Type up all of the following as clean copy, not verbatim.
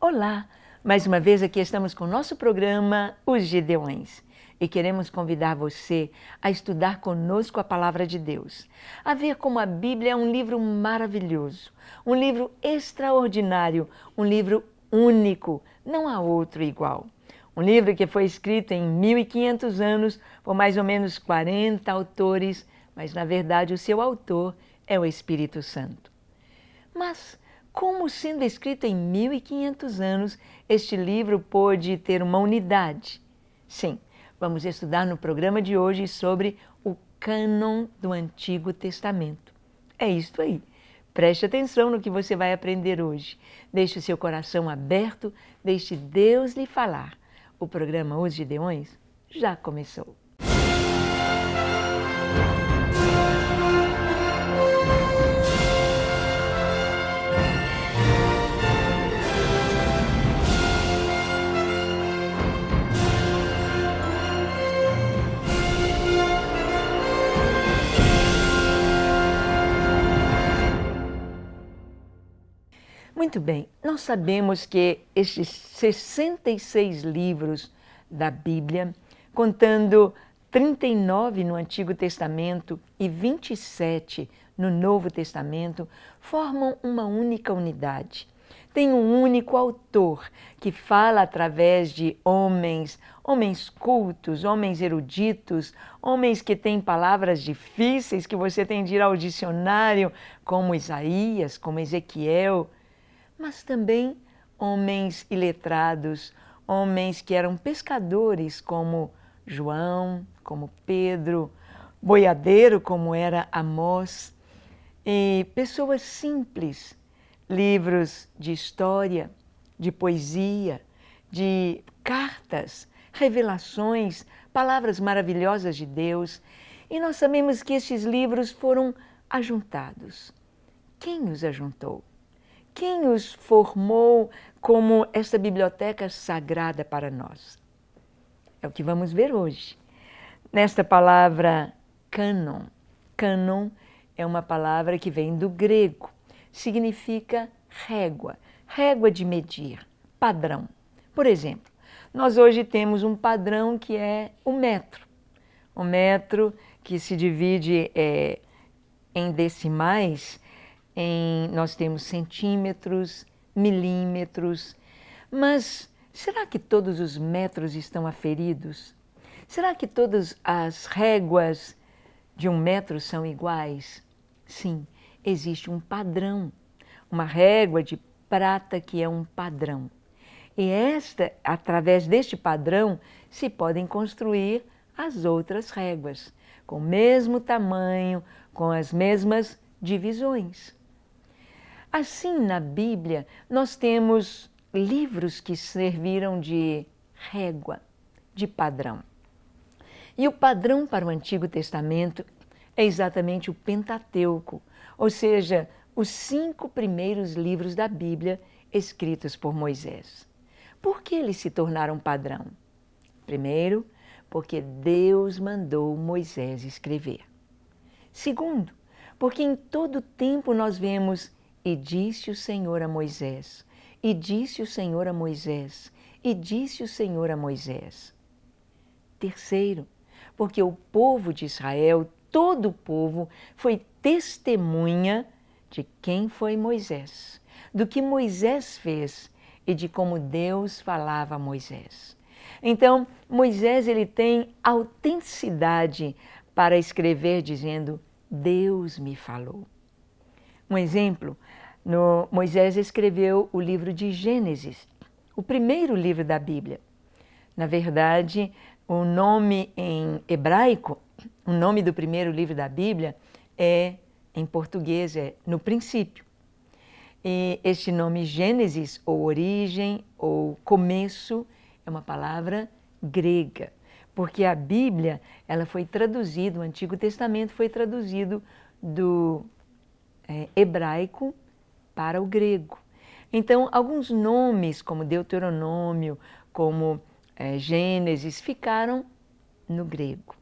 Olá! Mais uma vez aqui estamos com o nosso programa Os Gideões e queremos convidar você a estudar conosco a Palavra de Deus, a ver como a Bíblia é um livro maravilhoso, um livro extraordinário, um livro único, não há outro igual. Um livro que foi escrito em 1500 anos por mais ou menos 40 autores, mas na verdade o seu autor é o Espírito Santo. Mas como sendo escrito em 1500 anos, este livro pôde ter uma unidade? Sim, vamos estudar no programa de hoje sobre o cânon do Antigo Testamento. É isto aí. Preste atenção no que você vai aprender hoje. Deixe o seu coração aberto, deixe Deus lhe falar. O programa Os Gideões já começou. Muito bem, nós sabemos que estes 66 livros da Bíblia, contando 39 no Antigo Testamento e 27 no Novo Testamento, formam uma única unidade. Tem um único autor que fala através de homens cultos, homens eruditos, homens que têm palavras difíceis que você tem de ir ao dicionário, como Isaías, como Ezequiel, mas também homens iletrados, homens que eram pescadores como João, como Pedro, boiadeiro como era Amós, e pessoas simples, livros de história, de poesia, de cartas, revelações, palavras maravilhosas de Deus. E nós sabemos que estes livros foram ajuntados. Quem os ajuntou? Quem os formou como esta biblioteca sagrada para nós? É o que vamos ver hoje. Nesta palavra cânon. Cânon é uma palavra que vem do grego. Significa régua, régua de medir, padrão. Por exemplo, nós hoje temos um padrão que é o metro. O metro que se divide em decimais. Nós temos centímetros, milímetros, mas será que todos os metros estão aferidos? Será que todas as réguas de 1 metro são iguais? Sim, existe um padrão, uma régua de prata que é um padrão. E através deste padrão, se podem construir as outras réguas, com o mesmo tamanho, com as mesmas divisões. Assim, na Bíblia, nós temos livros que serviram de régua, de padrão. E o padrão para o Antigo Testamento é exatamente o Pentateuco, ou seja, os 5 primeiros livros da Bíblia escritos por Moisés. Por que eles se tornaram padrão? Primeiro, porque Deus mandou Moisés escrever. Segundo, porque em todo tempo nós vemos "E disse o Senhor a Moisés, e disse o Senhor a Moisés, e disse o Senhor a Moisés." Terceiro, porque o povo de Israel, todo o povo, foi testemunha de quem foi Moisés, do que Moisés fez e de como Deus falava a Moisés. Então, Moisés ele tem autenticidade para escrever dizendo: Deus me falou. Um exemplo, Moisés escreveu o livro de Gênesis, o primeiro livro da Bíblia. Na verdade, o nome em hebraico, o nome do primeiro livro da Bíblia em português, é No Princípio. E este nome Gênesis, ou origem, ou começo, é uma palavra grega, porque a Bíblia, ela foi traduzida, o Antigo Testamento foi traduzido do hebraico para o grego. Então, alguns nomes, como Deuteronômio, como Gênesis, ficaram no grego.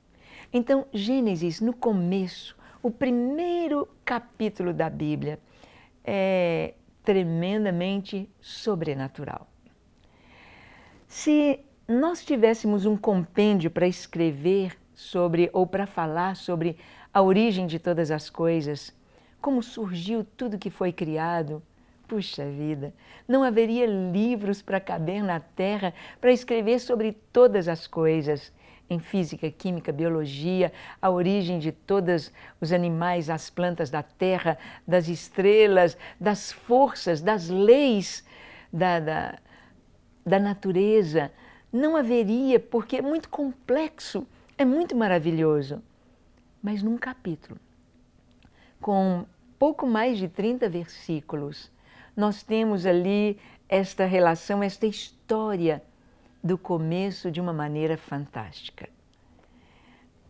Então, Gênesis, no começo, o primeiro capítulo da Bíblia, tremendamente sobrenatural. Se nós tivéssemos um compêndio para escrever sobre, ou para falar sobre a origem de todas as coisas, como surgiu tudo que foi criado, puxa vida, não haveria livros para caber na Terra para escrever sobre todas as coisas, em física, química, biologia, a origem de todos os animais, as plantas da Terra, das estrelas, das forças, das leis da natureza. Não haveria, porque é muito complexo, é muito maravilhoso. Mas num capítulo, com pouco mais de 30 versículos, nós temos ali esta relação, esta história do começo de uma maneira fantástica.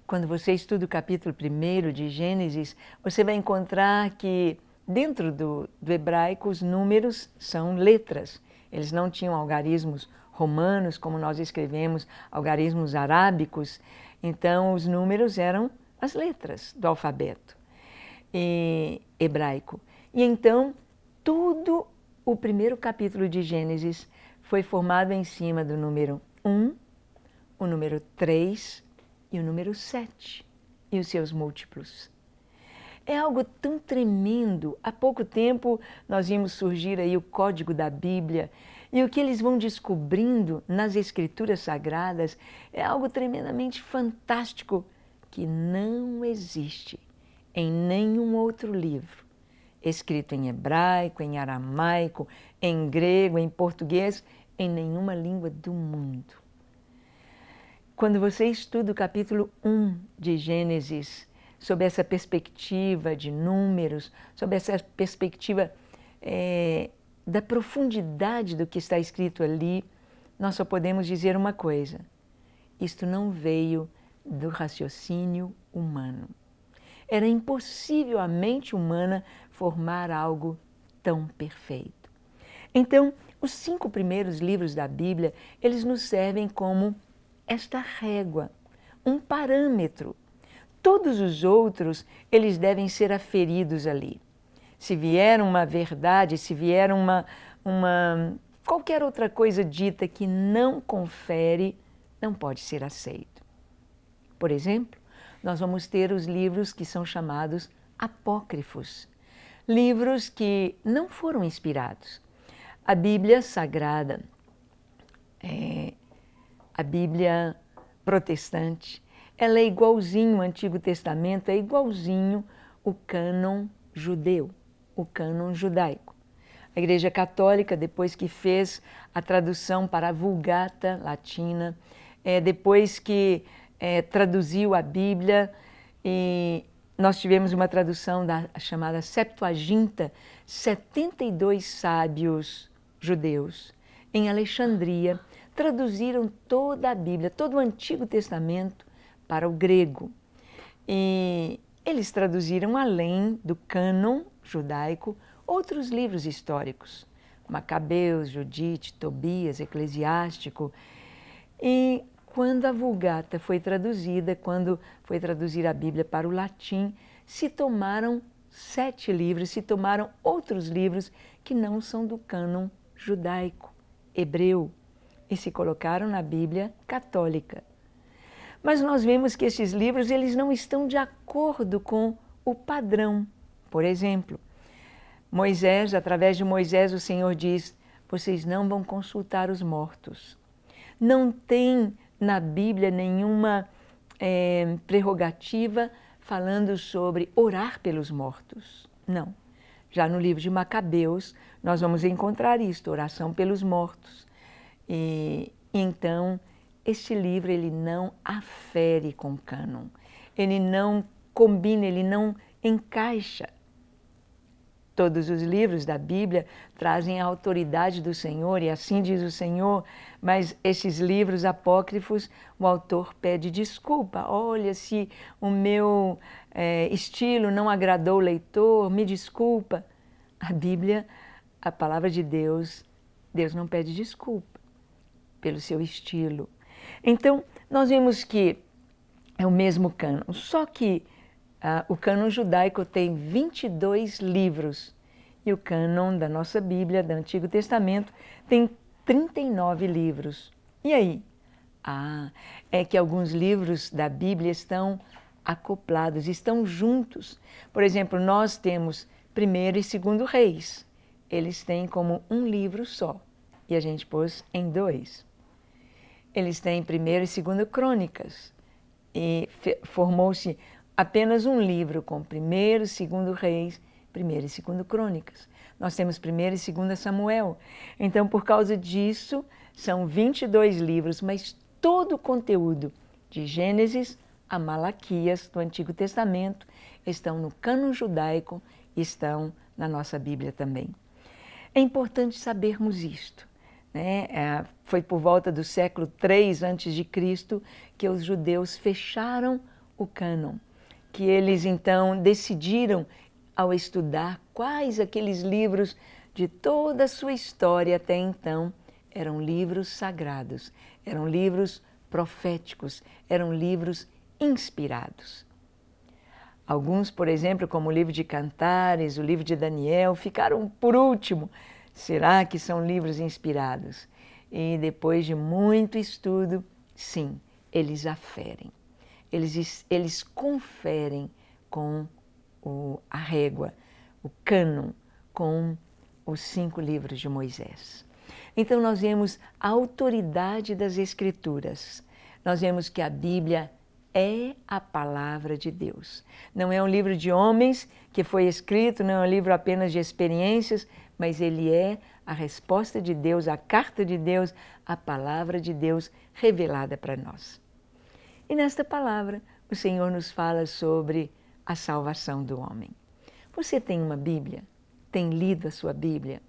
Quando você estuda o capítulo 1 de Gênesis, você vai encontrar que dentro do hebraico os números são letras. Eles não tinham algarismos romanos, como nós escrevemos, algarismos arábicos. Então, os números eram as letras do alfabeto hebraico. E então, todo o primeiro capítulo de Gênesis foi formado em cima do número 1, o número 3 e o número 7 e os seus múltiplos. É algo tão tremendo. Há pouco tempo nós vimos surgir aí o Código da Bíblia e o que eles vão descobrindo nas Escrituras Sagradas é algo tremendamente fantástico que não existe em nenhum outro livro, escrito em hebraico, em aramaico, em grego, em português, em nenhuma língua do mundo. Quando você estuda o capítulo 1 de Gênesis, sob essa perspectiva de números, sob essa perspectiva da profundidade do que está escrito ali, nós só podemos dizer uma coisa: isto não veio do raciocínio humano. Era impossível a mente humana formar algo tão perfeito. Então, os 5 primeiros livros da Bíblia, eles nos servem como esta régua, um parâmetro. Todos os outros, eles devem ser aferidos ali. Se vier uma verdade, se vier qualquer outra coisa dita que não confere, não pode ser aceito. Por exemplo, nós vamos ter os livros que são chamados apócrifos, livros que não foram inspirados. A Bíblia Sagrada, a Bíblia protestante, ela é igualzinho o Antigo Testamento, é igualzinho o cânon judeu, o cânon judaico. A Igreja Católica, depois que fez a tradução para a Vulgata Latina, depois que traduziu a Bíblia, e nós tivemos uma tradução da chamada Septuaginta, 72 sábios judeus em Alexandria traduziram toda a Bíblia, todo o Antigo Testamento para o grego. E eles traduziram, além do cânon judaico, outros livros históricos, Macabeus, Judite, Tobias, Eclesiástico. E quando a Vulgata foi traduzida, quando foi traduzir a Bíblia para o latim, se tomaram 7 livros, se tomaram outros livros que não são do cânon judaico, hebreu, e se colocaram na Bíblia católica. Mas nós vemos que esses livros eles não estão de acordo com o padrão. Por exemplo, Moisés, através de Moisés, o Senhor diz: vocês não vão consultar os mortos. Não tem na Bíblia nenhuma prerrogativa falando sobre orar pelos mortos. Não. Já no livro de Macabeus, nós vamos encontrar isto, oração pelos mortos. E então, este livro ele não afere com o cânon, ele não combina, ele não encaixa. Todos os livros da Bíblia trazem a autoridade do Senhor, e assim diz o Senhor, mas esses livros apócrifos, o autor pede desculpa. Olha, se o meu estilo não agradou o leitor, me desculpa. A Bíblia, a palavra de Deus, Deus não pede desculpa pelo seu estilo. Então, nós vemos que é o mesmo cânon, só que o cânon judaico tem 22 livros E o cânon da nossa Bíblia, do Antigo Testamento, tem 39 livros. E aí? É que alguns livros da Bíblia estão acoplados, estão juntos. Por exemplo, nós temos 1º e 2º Reis. Eles têm como um livro só, e a gente pôs em 2. Eles têm 1º e 2º Crônicas, e formou-se apenas um livro com 1º e 2º Reis, 1º e 2º Crônicas. Nós temos 1º e 2º Samuel. Então, por causa disso, são 22 livros, mas todo o conteúdo de Gênesis a Malaquias do Antigo Testamento estão no cânon judaico e estão na nossa Bíblia também. É importante sabermos isto, né? Foi por volta do século III a.C. que os judeus fecharam o cânon, que eles então decidiram, ao estudar quais aqueles livros de toda a sua história até então eram livros sagrados, eram livros proféticos, eram livros inspirados. Alguns, por exemplo, como o livro de Cantares, o livro de Daniel, ficaram por último. Será que são livros inspirados? E depois de muito estudo, sim, eles aferem. Eles conferem com a régua, o cânon, com os 5 livros de Moisés. Então nós vemos a autoridade das Escrituras. Nós vemos que a Bíblia é a palavra de Deus. Não é um livro de homens que foi escrito, não é um livro apenas de experiências, mas ele é a resposta de Deus, a carta de Deus, a palavra de Deus revelada para nós. E nesta palavra, o Senhor nos fala sobre a salvação do homem. Você tem uma Bíblia? Tem lido a sua Bíblia?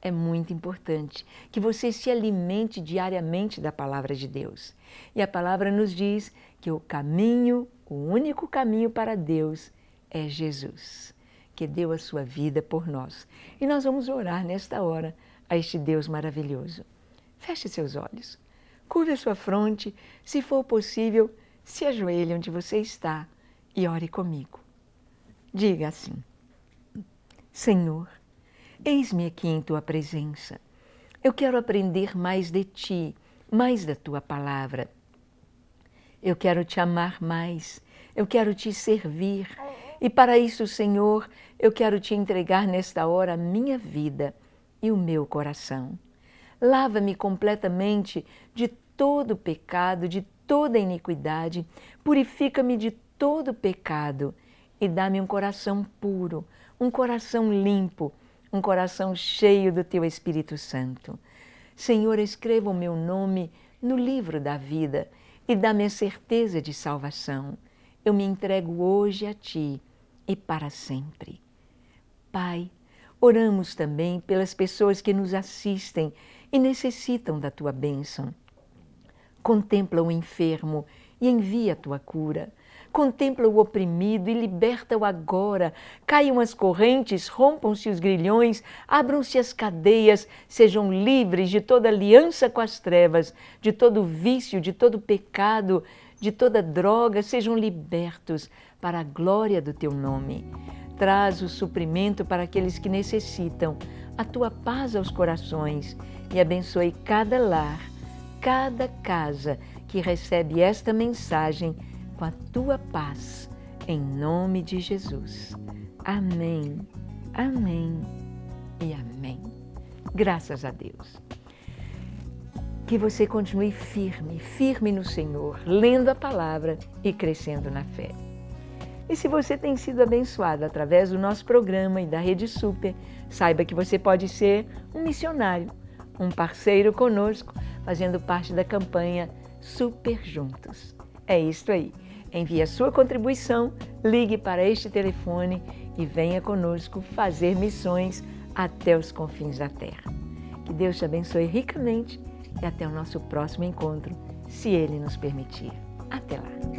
É muito importante que você se alimente diariamente da palavra de Deus. E a palavra nos diz que o caminho, o único caminho para Deus é Jesus, que deu a sua vida por nós. E nós vamos orar nesta hora a este Deus maravilhoso. Feche seus olhos, curve a sua fronte, se for possível, se ajoelhe onde você está e ore comigo. Diga assim: Senhor, eis-me aqui em Tua presença. Eu quero aprender mais de Ti, mais da Tua palavra. Eu quero Te amar mais, eu quero Te servir. E para isso, Senhor, eu quero Te entregar nesta hora a minha vida e o meu coração. Lava-me completamente de todo pecado, de toda iniquidade, purifica-me de todo pecado e dá-me um coração puro, um coração limpo, um coração cheio do Teu Espírito Santo. Senhor, escreva o meu nome no livro da vida e dá-me a certeza de salvação. Eu me entrego hoje a Ti e para sempre. Pai, oramos também pelas pessoas que nos assistem e necessitam da Tua bênção. Contempla o enfermo e envia a Tua cura. Contempla o oprimido e liberta-o agora. Caiam as correntes, rompam-se os grilhões, abram-se as cadeias, sejam livres de toda aliança com as trevas, de todo vício, de todo pecado, de toda droga, sejam libertos para a glória do Teu nome. Traz o suprimento para aqueles que necessitam, a Tua paz aos corações e abençoe cada lar, cada casa que recebe esta mensagem com a Tua paz, em nome de Jesus. Amém, amém e amém. Graças a Deus. Que você continue firme, firme no Senhor, lendo a palavra e crescendo na fé. E se você tem sido abençoado através do nosso programa e da Rede Super, saiba que você pode ser um missionário, um parceiro conosco, fazendo parte da campanha Super Juntos. É isso aí. Envie a sua contribuição, ligue para este telefone e venha conosco fazer missões até os confins da terra. Que Deus te abençoe ricamente e até o nosso próximo encontro, se Ele nos permitir. Até lá!